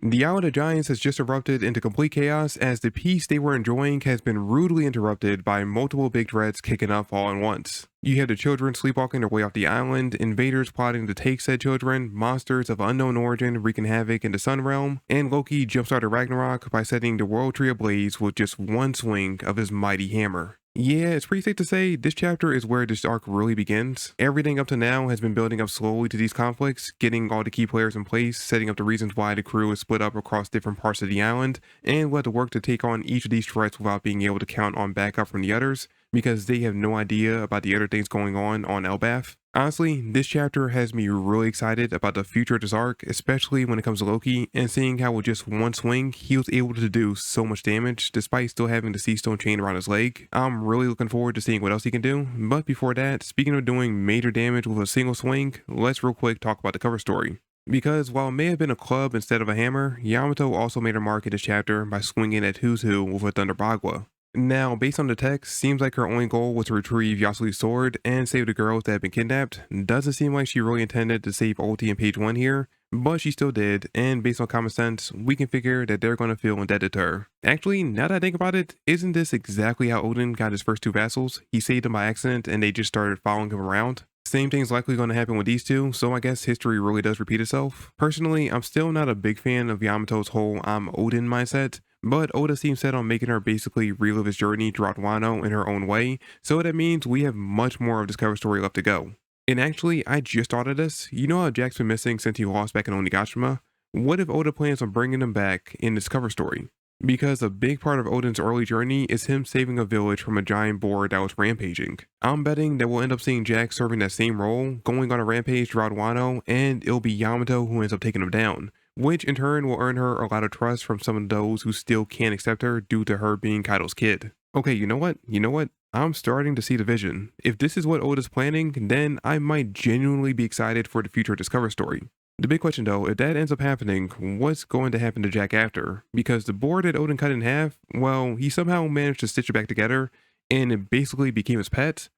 The Island of Giants has just erupted into complete chaos as the peace they were enjoying has been rudely interrupted by multiple big threats kicking up all at once. You have the children sleepwalking their way off the island, invaders plotting to take said children, monsters of unknown origin wreaking havoc in the Sun Realm, and Loki jumpstarted Ragnarok by setting the world tree ablaze with just one swing of his mighty hammer. Yeah, it's pretty safe to say this chapter is where this arc really begins. Everything up to now has been building up slowly to these conflicts, getting all the key players in place, setting up the reasons why the crew is split up across different parts of the island, and we'll have to work to take on each of these threats without being able to count on backup from the others, because they have no idea about the other things going on Elbaf. Honestly, this chapter has me really excited about the future of this arc, especially when it comes to Loki, and seeing how with just one swing, he was able to do so much damage, despite still having the sea stone chain around his leg. I'm really looking forward to seeing what else he can do, but before that, speaking of doing major damage with a single swing, let's real quick talk about the cover story. Because while it may have been a club instead of a hammer, Yamato also made her mark in this chapter by swinging at Who's Who with a Thunder Bagua. Now, based on the text, seems like her only goal was to retrieve Yasuo's sword and save the girls that had been kidnapped. Doesn't seem like she really intended to save Ulti in page 1 here, but she still did, and based on common sense, we can figure that they're going to feel indebted to her. Actually, now that I think about it, isn't this exactly how Odin got his first two vassals? He saved them by accident and they just started following him around. Same thing's likely going to happen with these two, so I guess history really does repeat itself. Personally, I'm still not a big fan of Yamato's whole I'm Odin mindset, but Oda seems set on making her basically relive his journey throughout Wano in her own way, so that means we have much more of this cover story left to go. And actually, I just thought of this. You know how Jack's been missing since he lost back in Onigashima? What if Oda plans on bringing him back in this cover story? Because a big part of Odin's early journey is him saving a village from a giant boar that was rampaging. I'm betting that we'll end up seeing Jack serving that same role, going on a rampage throughout Wano, and it'll be Yamato who ends up taking him down, which in turn will earn her a lot of trust from some of those who still can't accept her due to her being Kaido's kid. Okay, you know what? I'm starting to see the vision. If this is what Oda's planning, then I might genuinely be excited for the future of this cover story. The big question though, if that ends up happening, what's going to happen to Jack after? Because the board that Odin cut in half, well, he somehow managed to stitch it back together, and it basically became his pet.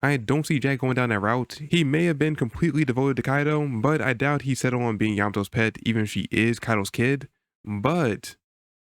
I don't see Jack going down that route. He may have been completely devoted to Kaido, but I doubt he settled on being Yamato's pet even if she is Kaido's kid. But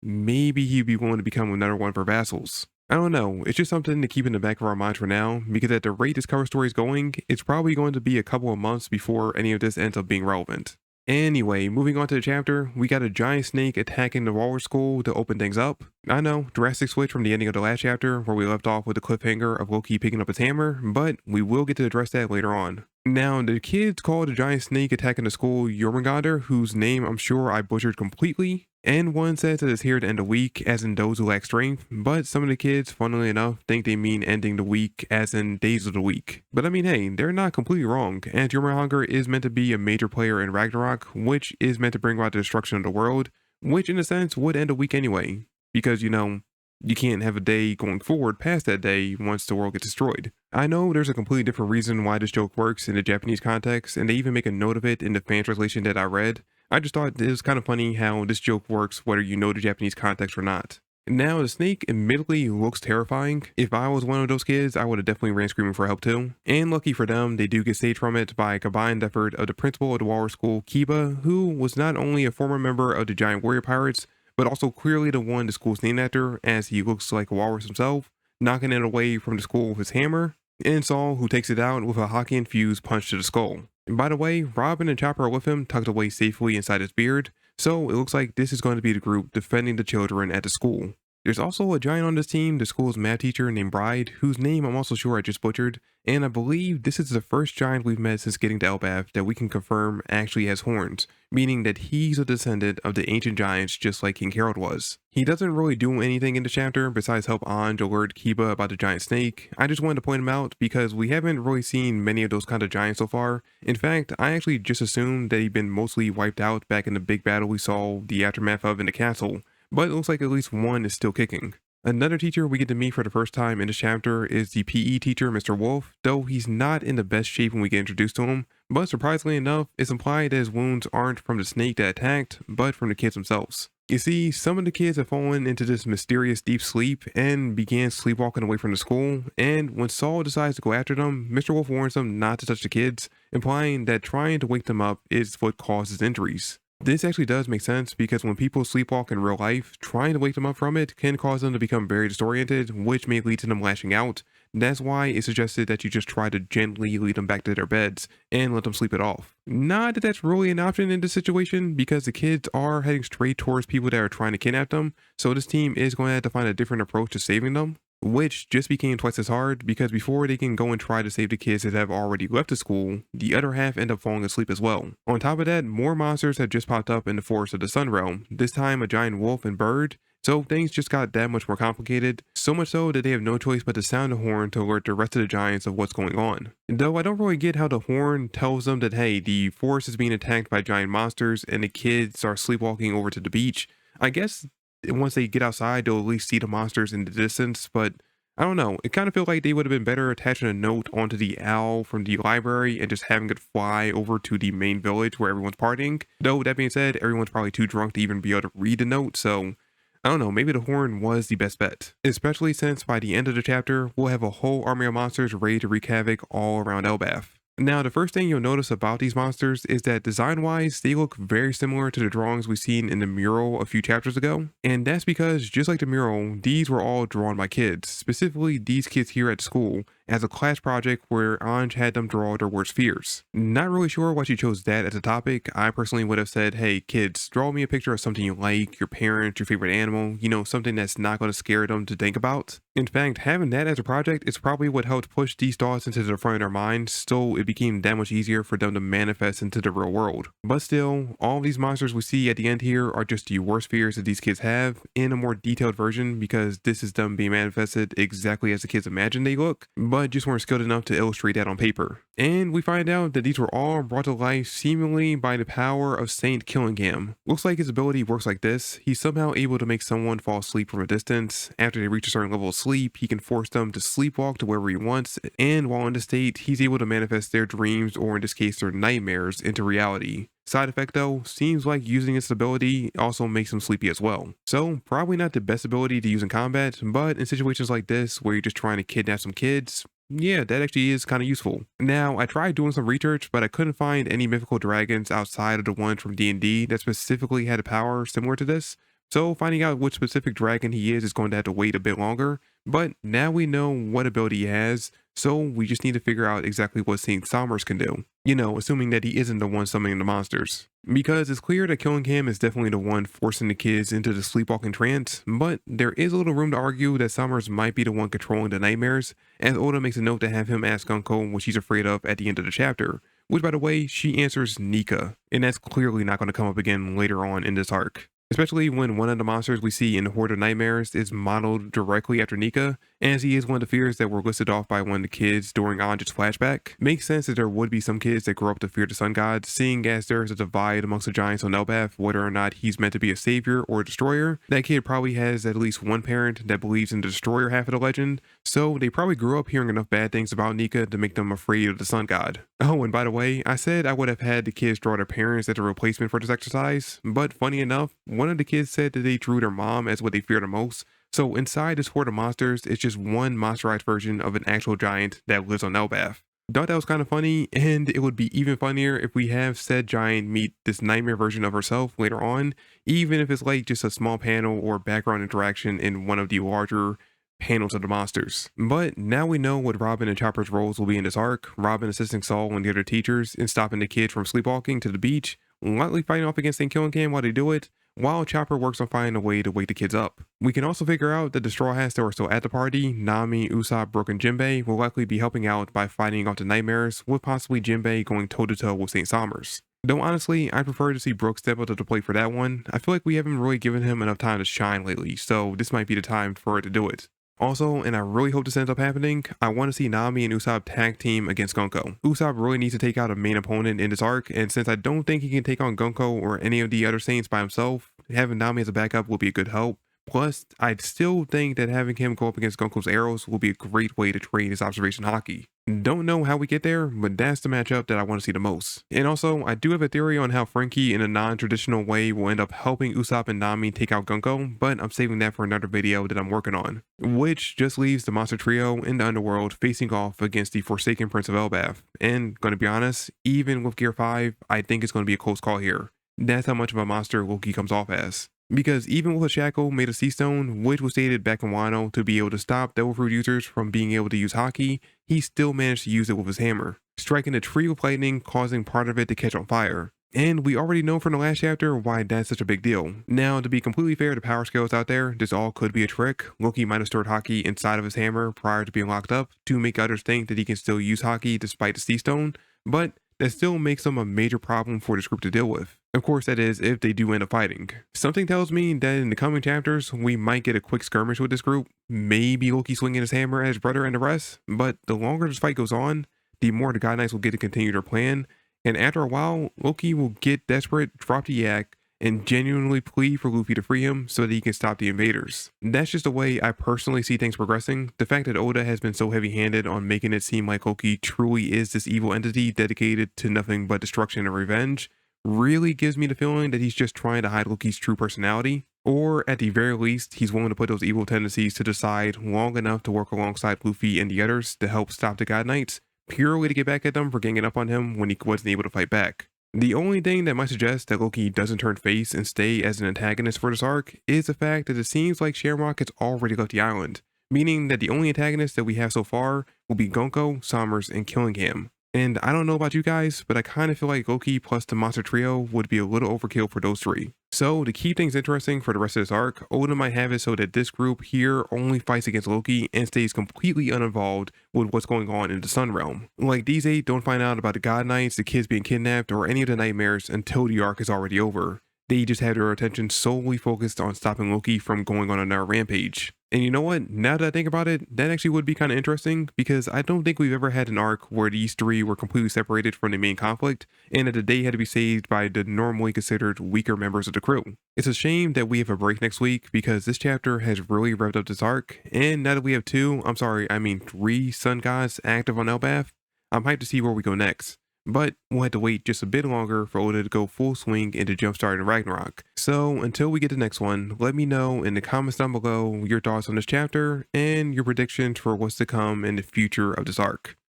maybe he'd be willing to become another one of her vassals. I don't know, it's just something to keep in the back of our minds for now, because at the rate this cover story is going, it's probably going to be a couple of months before any of this ends up being relevant. Anyway, moving on to the chapter, we got a giant snake attacking the Walrus School to open things up. I know, drastic switch from the ending of the last chapter where we left off with the cliffhanger of Loki picking up his hammer, but we will get to address that later on. Now, the kids call the giant snake attacking the school Jormungandr, whose name I'm sure I butchered completely, and one says that it's here to end the week, as in those who lack strength, but some of the kids, funnily enough, think they mean ending the week, as in days of the week. But I mean, hey, they're not completely wrong, as Jormungandr is meant to be a major player in Ragnarok, which is meant to bring about the destruction of the world, which in a sense would end a week anyway, because, you can't have a day going forward past that day once the world gets destroyed. I know there's a completely different reason why this joke works in the Japanese context, and they even make a note of it in the fan translation that I read. I just thought it was kind of funny how this joke works whether you know the Japanese context or not. Now, the snake admittedly looks terrifying. If I was one of those kids, I would have definitely ran screaming for help too. And lucky for them, they do get saved from it by a combined effort of the principal of the Walrus School, Kiba, who was not only a former member of the Giant Warrior Pirates, but also clearly the one the school's named after, as he looks like a walrus himself, knocking it away from the school with his hammer, and Saul, who takes it out with a hockey-infused punch to the skull. And by the way, Robin and Chopper are with him, tucked away safely inside his beard, so it looks like this is going to be the group defending the children at the school. There's also a giant on this team, the school's math teacher named Bride, whose name I'm also sure I just butchered, and I believe this is the first giant we've met since getting to Elbaf that we can confirm actually has horns, meaning that he's a descendant of the ancient giants just like King Harold was. He doesn't really do anything in the chapter besides help Anj alert Kiba about the giant snake. I just wanted to point him out because we haven't really seen many of those kind of giants so far. In fact, I actually just assumed that he'd been mostly wiped out back in the big battle we saw the aftermath of in the castle, but it looks like at least one is still kicking. Another teacher we get to meet for the first time in this chapter is the PE teacher, Mr. Wolf, though he's not in the best shape when we get introduced to him, but surprisingly enough, it's implied that his wounds aren't from the snake that attacked, but from the kids themselves. You see, some of the kids have fallen into this mysterious deep sleep and began sleepwalking away from the school, and when Saul decides to go after them, Mr. Wolf warns them not to touch the kids, implying that trying to wake them up is what causes injuries. This actually does make sense because when people sleepwalk in real life, trying to wake them up from it can cause them to become very disoriented, which may lead to them lashing out. That's why it's suggested that you just try to gently lead them back to their beds and let them sleep it off. Not that that's really an option in this situation because the kids are heading straight towards people that are trying to kidnap them, so this team is going to have to find a different approach to saving them, which just became twice as hard because before they can go and try to save the kids that have already left the school, the other half end up falling asleep as well. On top of that, more monsters have just popped up in the forest of the Sun Realm, this time a giant wolf and bird, so things just got that much more complicated, so much so that they have no choice but to sound a horn to alert the rest of the giants of what's going on. Though I don't really get how the horn tells them that hey, the forest is being attacked by giant monsters and the kids are sleepwalking over to the beach. I guess once they get outside, they'll at least see the monsters in the distance, but I don't know. It kind of feels like they would have been better attaching a note onto the owl from the library and just having it fly over to the main village where everyone's partying. Though, that being said, everyone's probably too drunk to even be able to read the note, so I don't know, maybe the horn was the best bet. Especially since by the end of the chapter, we'll have a whole army of monsters ready to wreak havoc all around Elbaf. Now, the first thing you'll notice about these monsters is that design-wise, they look very similar to the drawings we've seen in the mural a few chapters ago. And that's because, just like the mural, these were all drawn by kids, specifically these kids here at school, as a class project where Anj had them draw their worst fears. Not really sure why she chose that as a topic. I personally would have said, hey kids, draw me a picture of something you like, your parents, your favorite animal, you know, something that's not going to scare them to think about. In fact, having that as a project is probably what helped push these thoughts into the front of their minds, so it became that much easier for them to manifest into the real world. But still, all these monsters we see at the end here are just the worst fears that these kids have in a more detailed version because this is them being manifested exactly as the kids imagine they look, but just weren't skilled enough to illustrate that on paper. And we find out that these were all brought to life seemingly by the power of Saint Killingham. Looks like his ability works like this. He's somehow able to make someone fall asleep from a distance. After they reach a certain level of sleep, he can force them to sleepwalk to wherever he wants, and while in this state, he's able to manifest their dreams, or in this case their nightmares, into reality. Side effect though, seems like using its ability also makes him sleepy as well. So probably not the best ability to use in combat, but in situations like this where you're just trying to kidnap some kids, yeah, that actually is kind of useful. Now, I tried doing some research, but I couldn't find any mythical dragons outside of the ones from D&D that specifically had a power similar to this. So finding out which specific dragon he is going to have to wait a bit longer, but now we know what ability he has, so we just need to figure out exactly what St. Somers can do. You know, assuming that he isn't the one summoning the monsters. Because it's clear that Killingham is definitely the one forcing the kids into the sleepwalking trance, but there is a little room to argue that Somers might be the one controlling the nightmares, as Oda makes a note to have him ask Gunko what she's afraid of at the end of the chapter, which by the way, she answers Nika, and that's clearly not going to come up again later on in this arc. Especially when one of the monsters we see in the Horde of Nightmares is modeled directly after Nika, as he is one of the fears that were listed off by one of the kids during Anj's flashback. Makes sense that there would be some kids that grow up to fear the sun god, seeing as there is a divide amongst the giants on Elbaf, whether or not he's meant to be a savior or a destroyer. That kid probably has at least one parent that believes in the destroyer half of the legend, so they probably grew up hearing enough bad things about Nika to make them afraid of the sun god. Oh, and by the way, I said I would have had the kids draw their parents as a replacement for this exercise, but funny enough, one of the kids said that they drew their mom as what they fear the most. So inside this horde of monsters, it's just one monsterized version of an actual giant that lives on Elbaf. Thought that was kind of funny, and it would be even funnier if we have said giant meet this nightmare version of herself later on, even if it's like just a small panel or background interaction in one of the larger panels of the monsters. But now we know what Robin and Chopper's roles will be in this arc. Robin assisting Saul and the other teachers in stopping the kid from sleepwalking to the beach, lightly fighting off against St. Killingham while they do it, while Chopper works on finding a way to wake the kids up. We can also figure out that the Straw Hats that were still at the party, Nami, Usopp, Brook, and Jinbei, will likely be helping out by fighting off the nightmares, with possibly Jinbei going toe-to-toe with St. Somers. Though honestly, I prefer to see Brook step up to the plate for that one. I feel like we haven't really given him enough time to shine lately, so this might be the time for it to do it. Also, and I really hope this ends up happening, I want to see Nami and Usopp tag team against Gunko. Usopp really needs to take out a main opponent in this arc, and since I don't think he can take on Gunko or any of the other Saints by himself, having Nami as a backup will be a good help. Plus, I still think that having him go up against Gunko's arrows will be a great way to train his observation haki. Don't know how we get there, but that's the matchup that I want to see the most. And also, I do have a theory on how Frankie in a non-traditional way will end up helping Usopp and Nami take out Gunko, but I'm saving that for another video that I'm working on. Which just leaves the monster trio in the underworld facing off against the Forsaken Prince of Elbaf. And gonna be honest, even with Gear 5, I think it's gonna be a close call here. That's how much of a monster Loki comes off as. Because even with a shackle made of sea stone, which was stated back in Wano to be able to stop Devil Fruit users from being able to use Haki, he still managed to use it with his hammer, striking a tree with lightning, causing part of it to catch on fire. And we already know from the last chapter why that's such a big deal. Now, to be completely fair to power scales out there, this all could be a trick. Loki might have stored Haki inside of his hammer prior to being locked up to make others think that he can still use Haki despite the sea stone, but that still makes them a major problem for this group to deal with. Of course, that is if they do end up fighting. Something tells me that in the coming chapters, we might get a quick skirmish with this group, maybe Loki swinging his hammer at his brother and the rest, but the longer this fight goes on, the more the God Knights will get to continue their plan, and after a while, Loki will get desperate, drop the yak, and genuinely plead for Luffy to free him so that he can stop the invaders. That's just the way I personally see things progressing. The fact that Oda has been so heavy-handed on making it seem like Loki truly is this evil entity dedicated to nothing but destruction and revenge really gives me the feeling that he's just trying to hide Loki's true personality, or at the very least, he's willing to put those evil tendencies to the side long enough to work alongside Luffy and the others to help stop the God Knights, purely to get back at them for ganging up on him when he wasn't able to fight back. The only thing that might suggest that Loki doesn't turn face and stay as an antagonist for this arc is the fact that it seems like Shamrock has already left the island, meaning that the only antagonists that we have so far will be Gonko, Sommers, and Killingham. And I don't know about you guys, but I kind of feel like Loki plus the monster trio would be a little overkill for those three. So to keep things interesting for the rest of this arc, Oda might have it so that this group here only fights against Loki and stays completely uninvolved with what's going on in the Sun Realm. Like these 8 don't find out about the God Knights, the kids being kidnapped, or any of the nightmares until the arc is already over. They just have their attention solely focused on stopping Loki from going on another rampage. And you know what? Now that I think about it, that actually would be kind of interesting because I don't think we've ever had an arc where these 3 were completely separated from the main conflict and that they had to be saved by the normally considered weaker members of the crew. It's a shame that we have a break next week because this chapter has really revved up this arc, and now that we have 3 sun gods active on Elbaf, I'm hyped to see where we go next. But we'll have to wait just a bit longer for Oda to go full swing into jumpstarting Ragnarok. So until we get to the next one, let me know in the comments down below your thoughts on this chapter and your predictions for what's to come in the future of this arc.